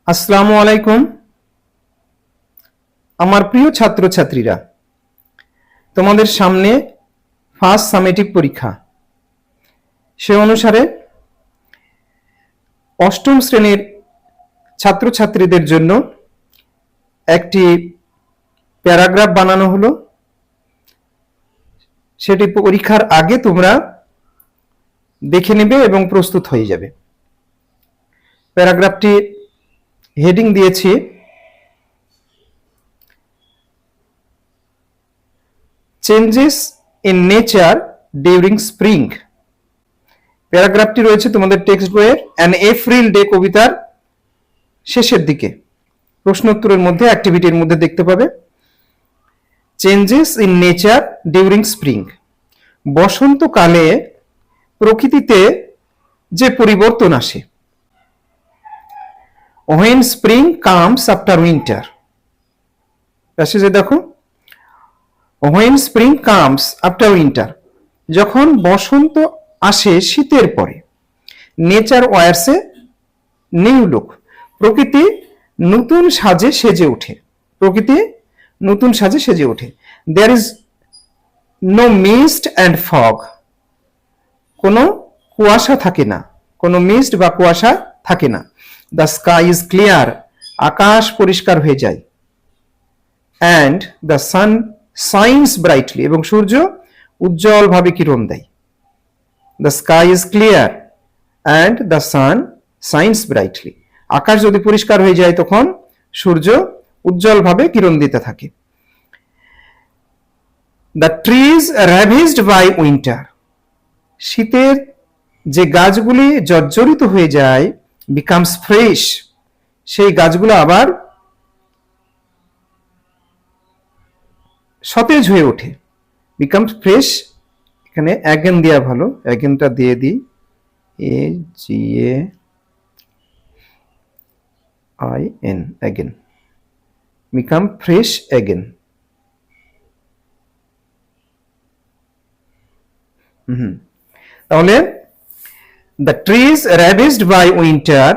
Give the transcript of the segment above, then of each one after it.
আসসালামু আলাইকুম। আমার প্রিয় ছাত্রছাত্রীরা, তোমাদের সামনে ফার্স্ট সামেটিভ পরীক্ষা। সে অনুসারে অষ্টম শ্রেণীর ছাত্রছাত্রীদের জন্য একটি প্যারাগ্রাফ বানানো হলো। সেটি পরীক্ষার আগে তোমরা দেখে নেবে এবং প্রস্তুত হয়ে যাবে। প্যারাগ্রাফটি হেডিং দিয়েছি changes in nature during spring. প্যারাগ্রাফটি রয়েছে তোমাদের টেক্সট বইয়ের অ্যান এপ্রিল ডে কবিতার শেষের দিকে, প্রশ্ন উত্তরের মধ্যে, অ্যাক্টিভিটির মধ্যে দেখতে পাবে। Changes in nature during spring, বসন্তকালে প্রকৃতিতে যে পরিবর্তন আসে। When spring comes after winter, প্যাসেজে দেখো, when spring comes after winter, যখন বসন্ত আসে শীতের পরে। Nature wears a new look, প্রকৃতি নতুন সাজে সেজে ওঠে। প্রকৃতি নতুন সাজে সেজে ওঠে। There is no mist and fog, কোনো কুয়াশা থাকে না, কোনো মিস্ট বা কুয়াশা থাকে না। দ্য স্কাই ইজ ক্লিয়ার, আকাশ পরিষ্কার হয়ে যায়। And the sun shines brightly, এবং সূর্য উজ্জ্বলভাবে কিরণ দেয়। The sky is clear and the sun shines brightly, আকাশ যদি পরিষ্কার হয়ে যায় তখন সূর্য উজ্জ্বলভাবে কিরণ দিতে থাকে। দ্য ট্রিজ র্যাভেজড বাই উইন্টার, শীতের যে গাছগুলি জর্জরিত হয়ে যায়, বিকামস ফ্রেশ, সেই গাছগুলো আবার সতেজ হয়ে ওঠে। বিকামস ফ্রেশ, এখানে অ্যাগেন দেওয়া ভালো, অ্যাগেনটা দিয়ে দিই, AGAIN, again, become fresh again. তাহলে দ্য ট্রিজ র্যাভেজড বাই উইন্টার,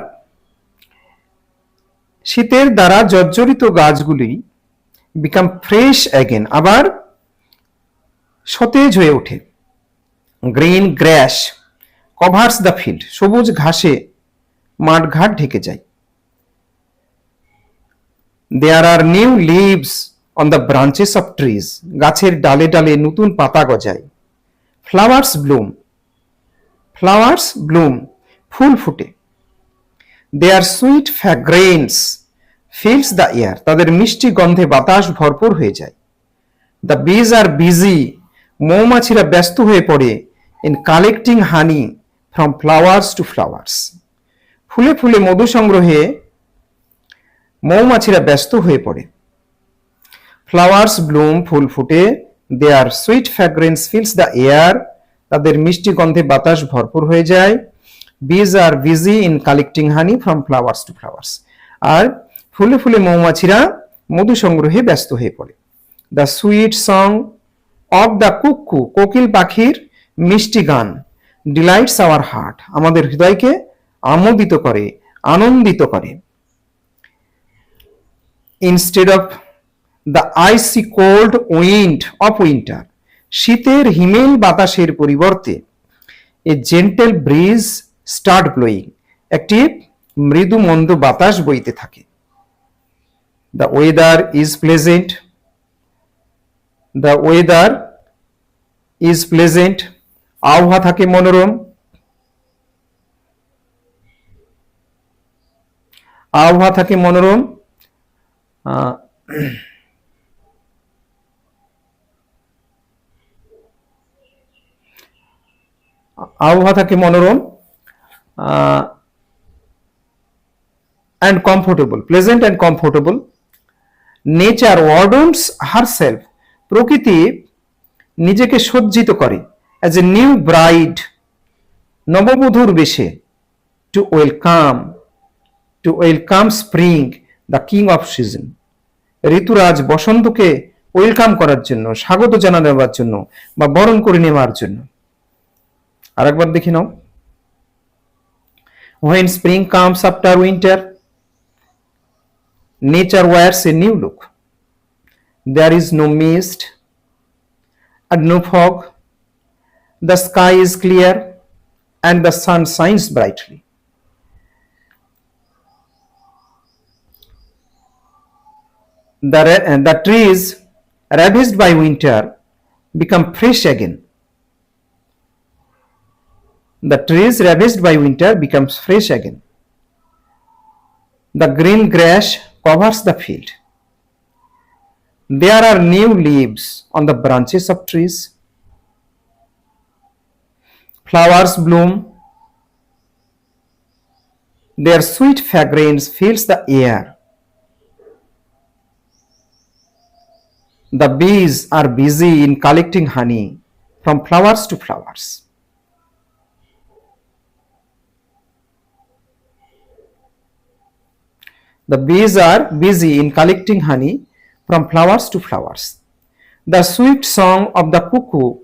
শীতের দ্বারা জর্জরিত গাছগুলি বিকাম ফ্রেশ অ্যাগেন, আবার সতেজ হয়ে ওঠে। Green grass covers the field, সবুজ ঘাসে মাঠঘাট ঢেকে যায়। There are new leaves on the branches of trees, গাছের ডালে ডালে নতুন পাতা গজায়। ফ্লাওয়ার্স ব্লুম, ফ্লাওয়ার্স ব্লুম, ফুল ফুটে। Their sweet fragrance fills the air, তাদের মিষ্টি গন্ধে বাতাস ভরপুর হয়ে যায়। দ্য বিজ আর বিজি, মৌমাছিরা ব্যস্ত হয়ে পড়ে। In collecting honey from flowers to flowers, ফুলে ফুলে মধু সংগ্রহে মৌমাছিরা ব্যস্ত হয়ে পড়ে। ফ্লাওয়ার্স ব্লুম, ফুল ফুটে। Their sweet fragrance fills the air, তাদের মিষ্টি গন্ধে বাতাস ভরপুর হয়ে যায়। Bees are busy in collecting honey from flowers to flowers, আর ফুলে ফুলে মৌমাছিরা মধু সংগ্রহে ব্যস্ত হয়ে পড়ে। The sweet song of the cuckoo, কোকিল পাখির মিষ্টি গান। ডিলাইটস আওয়ার হার্ট, আমাদের হৃদয়কে আমোদিত করে, আনন্দিত করে। Instead of the IC cold wind of winter, শীতের হিমেল বাতাসের পরিবর্তে a gentle bridge start blowing, একটি মৃদু মন্দ বাতাস বইতে থাকে। The weather is pleasant, the weather is pleasant, আবহাওয়া থাকে মনোরম। আবহাওয়া থাকে মনোরম। আবহাওয়া থাকে মনোরম and comfortable, pleasant and comfortable. Nature adorns herself, প্রকৃতি নিজেকে সজ্জিত করে as a new bride, নববধূর বেশে। to welcome spring, the king of season, ঋতুরাজ বসন্তকে ওয়েলকাম করার জন্য, স্বাগত জানানোর জন্য বা বরণ করে নেওয়ার জন্য। আরেকবার দেখে নাও। When spring comes after winter, nature wears a new look. There is no mist and no fog. The sky is clear and the sun shines brightly. The trees ravaged by winter become fresh again. The trees ravaged by winter becomes fresh again. The green grass covers the field. There are new leaves on the branches of trees. Flowers bloom. Their sweet fragrance fills the air. The bees are busy in collecting honey from flowers to flowers. The bees are busy in collecting honey from flowers to flowers. The sweet song of the cuckoo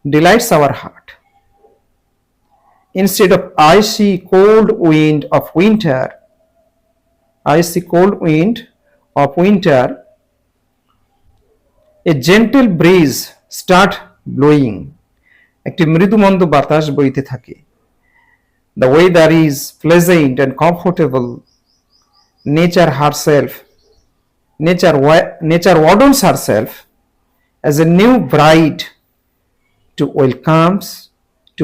delights our heart. Instead of icy cold wind of winter, a gentle breeze start blowing. একটি মৃদুমন্দ বাতাস বইতে থাকে. The weather is pleasant and comfortable. Nature adorns herself as a new bride to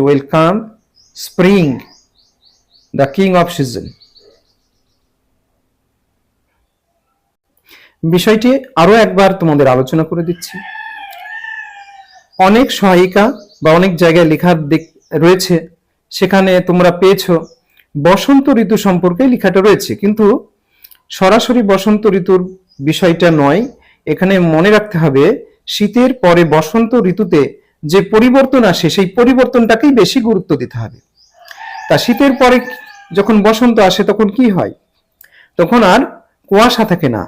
welcome spring, the king of season. বিষয়টি আরো একবার তোমাদের আলোচনা করে দিচ্ছি। অনেক সহায়িকা বা অনেক জায়গায় লেখা রয়েছে, সেখানে তোমরা পেয়েছো বসন্ত ঋতু সম্পর্কে লেখাটা রয়েছে, কিন্তু সরাসরি বসন্ত ঋতুর বিষয়টা নয়। এখানে মনে রাখতে হবে শীতের পরে বসন্ত ঋতুতে যে পরিবর্তন আসে সেই পরিবর্তনটাকেই বেশি গুরুত্ব দিতে হবে। তা শীতের পরে যখন বসন্ত আসে তখন কি হয়? তখন আর কুয়াশা থাকে না,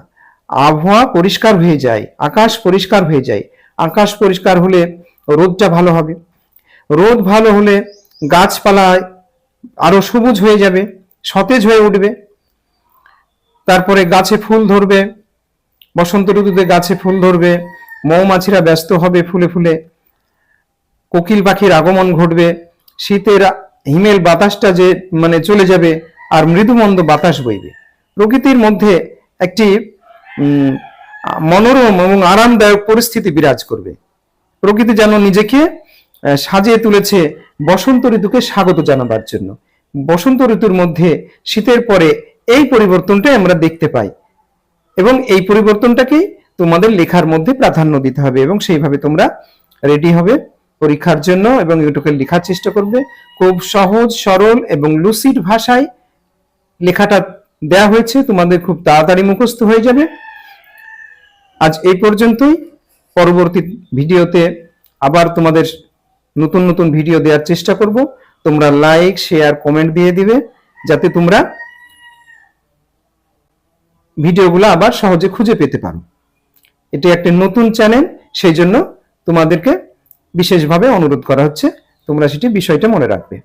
আবহাওয়া পরিষ্কার হয়ে যায়, আকাশ পরিষ্কার হয়ে যায়। আকাশ পরিষ্কার হলে রোদটা ভালো হবে, রোদ ভালো হলে গাছপালা আরো সবুজ হয়ে যাবে, সতেজ হয়ে উঠবে। তারপরে গাছে ফুল ধরবে, বসন্ত ঋতুতে গাছে ফুল ধরবে, মৌমাছিরা ব্যস্ত হবে ফুলে ফুলে, কোকিল পাখির আগমন ঘটবে, শীতের হিমেল বাতাসটা যে চলে যাবে আর মৃদুমন্দ বাতাস বইবে। প্রকৃতির মধ্যে একটি মনোরম এবং আরামদায়ক পরিস্থিতি বিরাজ করবে। প্রকৃতি যেন নিজেকে সাজিয়ে তুলেছে বসন্ত ঋতুকে স্বাগত জানাবার জন্য। বসন্ত ঋতুর মধ্যে শীতের পরে এই পরিবর্তনটাই আমরা দেখতে পাই, এবং এই পরিবর্তনটাকেই তোমাদের লেখার মধ্যে প্রাধান্য দিতে হবে, এবং সেইভাবে তোমরা রেডি হবে পরীক্ষার জন্য এবং ইউটিউবে লেখার চেষ্টা করবে। খুব সহজ সরল এবং লুসিড ভাষায় লেখাটা দেয়া হয়েছে, তোমাদের খুব তাড়াতাড়ি মুখস্থ হয়ে যাবে। আজ এই পর্যন্তই। পরবর্তী ভিডিওতে আবার তোমাদের নতুন নতুন ভিডিও দেওয়ার চেষ্টা করব। তোমরা লাইক, শেয়ার, কমেন্ট দিয়ে দিবে যাতে তোমরা ভিডিওগুলো আবার সহজে খুঁজে পেতে পারো। এটি একটা নতুন চ্যানেল, সেই জন্য তোমাদেরকে বিশেষভাবে অনুরোধ করা হচ্ছে তোমরা সেটি বিষয়টা মনে রাখবে।